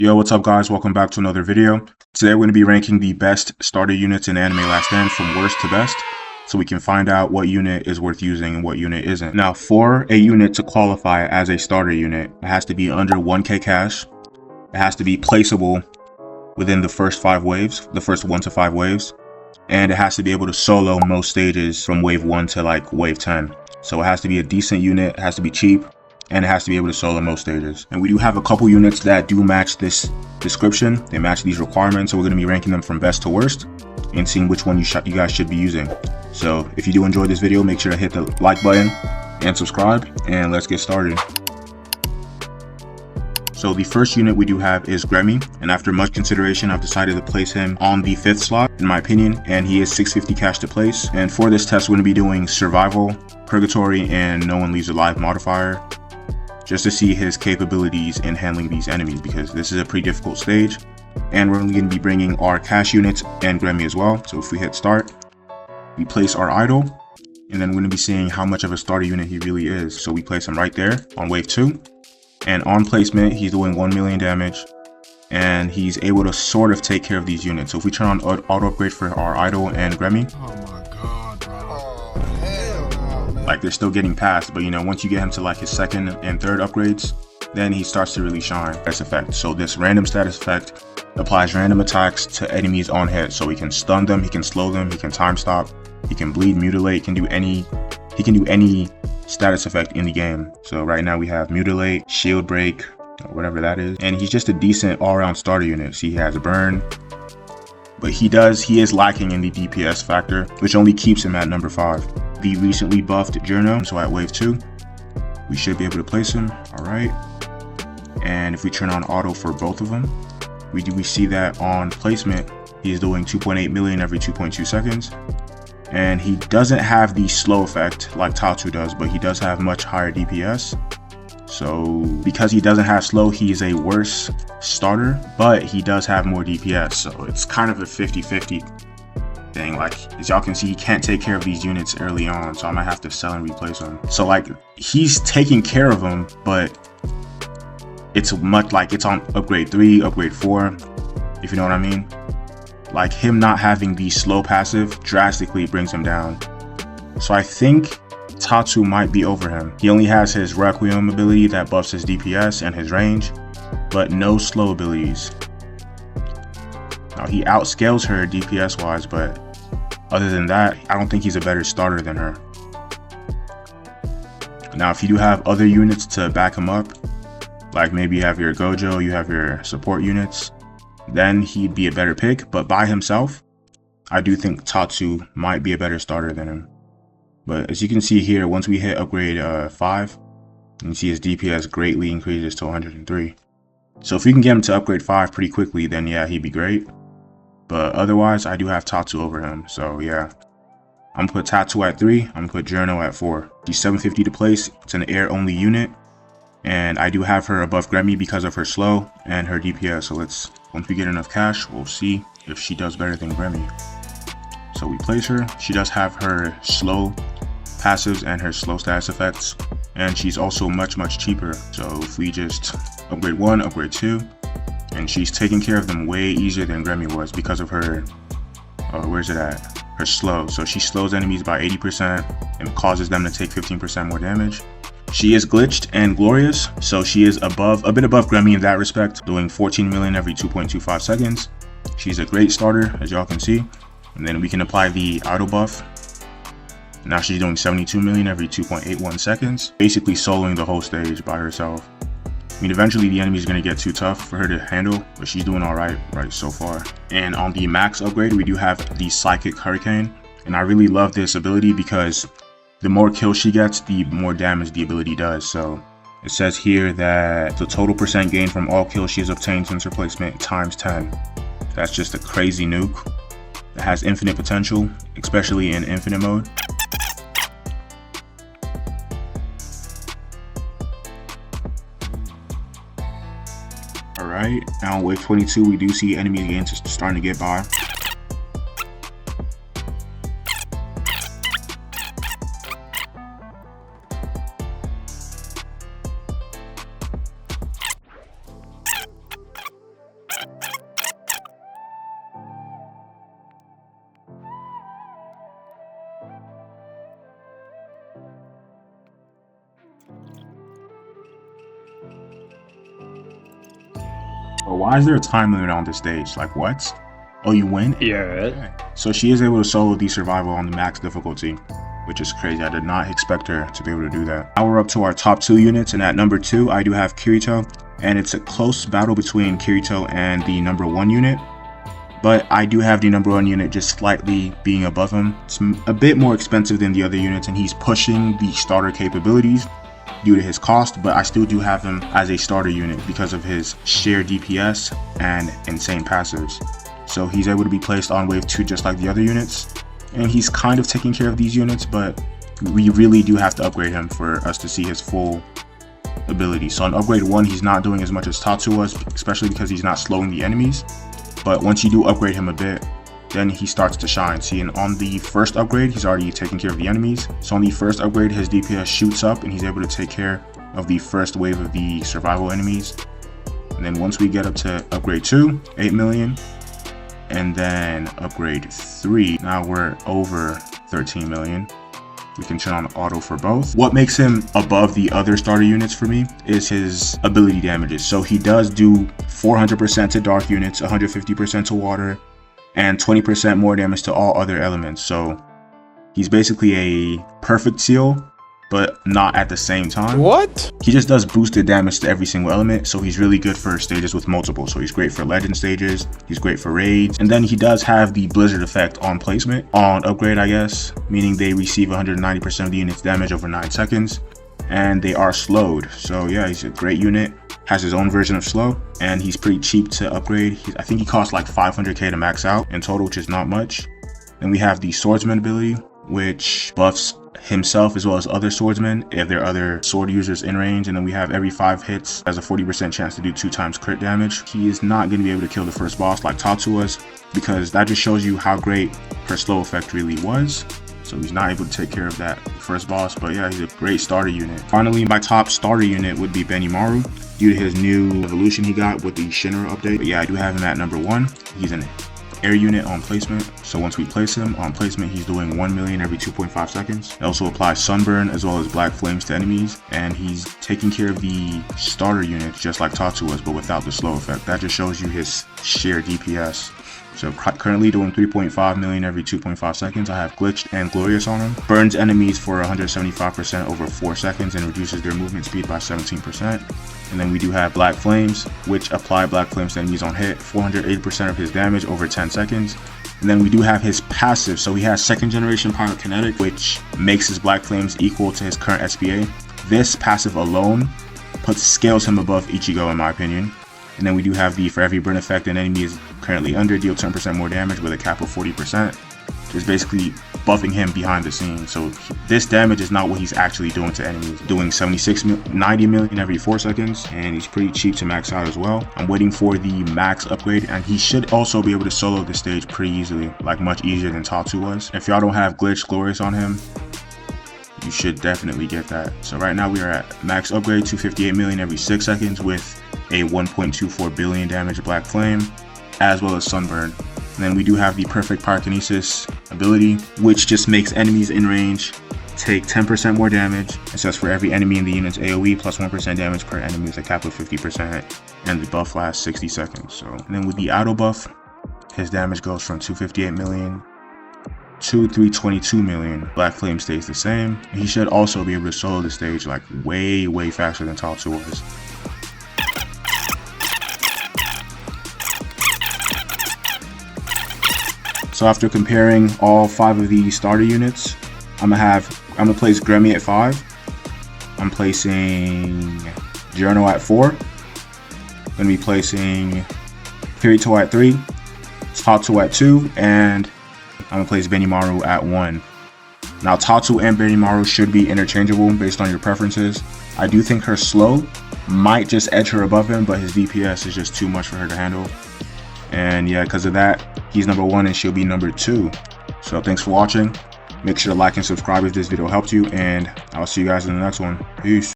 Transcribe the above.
Yo, what's up guys? Welcome back to another video. Today we're going to be ranking the best starter units in Anime Last Stand from worst to best, so we can find out what unit is worth using and what unit isn't. Now, for a unit to qualify as a starter unit, it has to be under 1k cash, it has to be placeable within the first 5 waves, the first 1 to 5 waves, and it has to be able to solo most stages from wave 1 to like wave 10. So it has to be a decent unit, it has to be cheap, and it has to be able to solo most stages. And we do have a couple units that do match this description. They match these requirements, so we're going to be ranking them from best to worst and seeing which one you guys should be using. So if you do enjoy this video, make sure to hit the like button and subscribe, and let's get started. So the first unit we do have is Gremmy, and after much consideration I've decided to place him on the 5th slot in my opinion, and he is 650 cash to place. And for this test we're going to be doing survival, purgatory, and no one leaves alive modifier, just to see his capabilities in handling these enemies, because this is a pretty difficult stage, and we're only going to be bringing our cash units and Gremmy as well. So if we hit start, we place our idol, and then we're going to be seeing how much of a starter unit he really is. So we place him right there on wave 2, and on placement he's doing 1 million damage, and he's able to sort of take care of these units. So if we turn on auto upgrade for our idol and Gremmy, like they're still getting past, but you know, once you get him to like his 2nd and 3rd upgrades, then he starts to really shine. Status effect. So this random status effect applies random attacks to enemies on hit. So he can stun them, he can slow them, he can time stop, he can bleed, mutilate, he can do any status effect in the game. So right now we have mutilate, shield break, or whatever that is, and he's just a decent all-around starter unit. See, he has burn, but he is lacking in the DPS factor, which only keeps him at number 5. The recently buffed Journo, so at wave 2 we should be able to place him. All right, and if we turn on auto for both of them, we see that on placement he's doing 2.8 million every 2.2 seconds, and he doesn't have the slow effect like Tatsu does, but he does have much higher DPS. So because he doesn't have slow, he is a worse starter, but he does have more DPS, so it's kind of a 50-50 thing. Like, as y'all can see, he can't take care of these units early on, so I might have to sell and replace him. So like, he's taking care of them, but it's much like it's on upgrade 3, upgrade 4, if you know what I mean. Like, him not having the slow passive drastically brings him down. So I think Tatsu might be over him. He only has his Requiem ability that buffs his DPS and his range, but no slow abilities. Now he outscales her DPS wise, but other than that, I don't think he's a better starter than her. Now if you do have other units to back him up, like maybe you have your Gojo, you have your support units, then he'd be a better pick. But by himself, I do think Tatsu might be a better starter than him. But as you can see here, once we hit upgrade 5, you can see his DPS greatly increases to 103. So if we can get him to upgrade 5 pretty quickly, then yeah, he'd be great. But otherwise, I do have Tatsu over him. So yeah, I'm gonna put Tatsu at 3, I'm gonna put Journo at 4. She's 750 to place, it's an air only unit, and I do have her above Gremmy because of her slow and her DPS. So once we get enough cash, we'll see if she does better than Gremmy. So we place her. She does have her slow passives and her slow status effects, and she's also much cheaper. So if we just upgrade 1, upgrade 2, and she's taking care of them way easier than Gremmy was because of her where's it at, her slow. So she slows enemies by 80% and causes them to take 15% more damage. She is glitched and glorious, so she is a bit above Gremmy in that respect, doing 14 million every 2.25 seconds. She's a great starter, as y'all can see. And then we can apply the idle buff. Now she's doing 72 million every 2.81 seconds, basically soloing the whole stage by herself. I mean, eventually the enemy is going to get too tough for her to handle, but she's doing all right so far. And on the max upgrade, we do have the Psychic Hurricane, and I really love this ability because the more kills she gets, the more damage the ability does. So it says here that the total percent gain from all kills she has obtained since replacement times 10. That's just a crazy nuke. It has infinite potential, especially in infinite mode. Alright, now on wave 22 we do see enemy gains starting to get by. But why is there a time limit on this stage? Like, what? Oh, you win? Yeah. Okay. So she is able to solo the survival on the max difficulty, which is crazy. I did not expect her to be able to do that. Now we're up to our top 2 units, and at number 2, I do have Kirito, and it's a close battle between Kirito and the number 1 unit. But I do have the number 1 unit just slightly being above him. It's a bit more expensive than the other units, and he's pushing the starter capabilities due to his cost, but I still do have him as a starter unit because of his sheer DPS and insane passives. So he's able to be placed on wave 2 just like the other units, and he's kind of taking care of these units, but we really do have to upgrade him for us to see his full ability. So on upgrade 1, he's not doing as much as Tatsu was, especially because he's not slowing the enemies. But once you do upgrade him a bit, then he starts to shine. See, and on the first upgrade, he's already taking care of the enemies. So on the first upgrade, his DPS shoots up and he's able to take care of the first wave of the survival enemies. And then once we get up to upgrade 2, 8 million. And then upgrade 3, now we're over 13 million. We can turn on auto for both. What makes him above the other starter units for me is his ability damages. So he does do 400% to dark units, 150% to water, and 20% more damage to all other elements. So he's basically a perfect seal, but not at the same time. What? He just does boosted damage to every single element, so he's really good for stages with multiple. So he's great for legend stages, he's great for raids, and then he does have the blizzard effect on placement, on upgrade I guess, meaning they receive 190% of the unit's damage over 9 seconds, and they are slowed. So yeah, he's a great unit, has his own version of slow, and he's pretty cheap to upgrade. I think he costs like 500k to max out in total, which is not much. Then we have the swordsman ability, which buffs himself as well as other swordsmen if there are other sword users in range, and then we have every 5 hits has a 40% chance to do 2 times crit damage. He is not going to be able to kill the first boss like Tatsu was, because that just shows you how great her slow effect really was. So he's not able to take care of that first boss, but yeah, he's a great starter unit. Finally, my top starter unit would be Benimaru due to his new evolution he got with the Shinra update. But yeah, I do have him at number 1. He's an air unit on placement, so once we place him on placement, he's doing 1 million every 2.5 seconds. It also applies sunburn as well as black flames to enemies, and he's taking care of the starter units just like Tatsu was, but without the slow effect. That just shows you his sheer DPS. So currently doing 3.5 million every 2.5 seconds. I have Glitched and Glorious on him. Burns enemies for 175% over 4 seconds and reduces their movement speed by 17%. And then we do have Black Flames, which apply Black Flames to enemies on hit, 480% of his damage over 10 seconds. And then we do have his passive. So he has 2nd generation pyrokinetic, which makes his Black Flames equal to his current SPA. This passive alone scales him above Ichigo in my opinion. And then we do have the for every burn effect an enemy is currently under, deal 10% more damage with a cap of 40%. Just basically buffing him behind the scenes. So this damage is not what he's actually doing to enemies. Doing 90 million every 4 seconds, and he's pretty cheap to max out as well. I'm waiting for the max upgrade, and he should also be able to solo the stage pretty easily, like much easier than Tatsu was. If y'all don't have Glitch Glorious on him, you should definitely get that. So right now we are at max upgrade, 258 million every 6 seconds with a 1.24 billion damage Black Flame, as well as Sunburn. And then we do have the Perfect Pyrokinesis ability, which just makes enemies in range take 10% more damage. It says for every enemy in the unit's AoE plus 1% damage per enemy with a cap of 50%, and the buff lasts 60 seconds. So, and then with the auto buff, his damage goes from 258 million to 322 million. Black Flame stays the same. He should also be able to solo the stage like way faster than Tatsu was. So after comparing all 5 of the starter units, I'm gonna place Gremmy at 5. I'm placing Giorno at 4. I'm gonna be placing Kirito at 3, Tatsu at 2, and I'm gonna place Benimaru at 1. Now Tatsu and Benimaru should be interchangeable based on your preferences. I do think her slow might just edge her above him, but his DPS is just too much for her to handle. And yeah, because of that, he's number 1 and she'll be number 2. So thanks for watching. Make sure to like and subscribe if this video helped you, and I'll see you guys in the next one. Peace.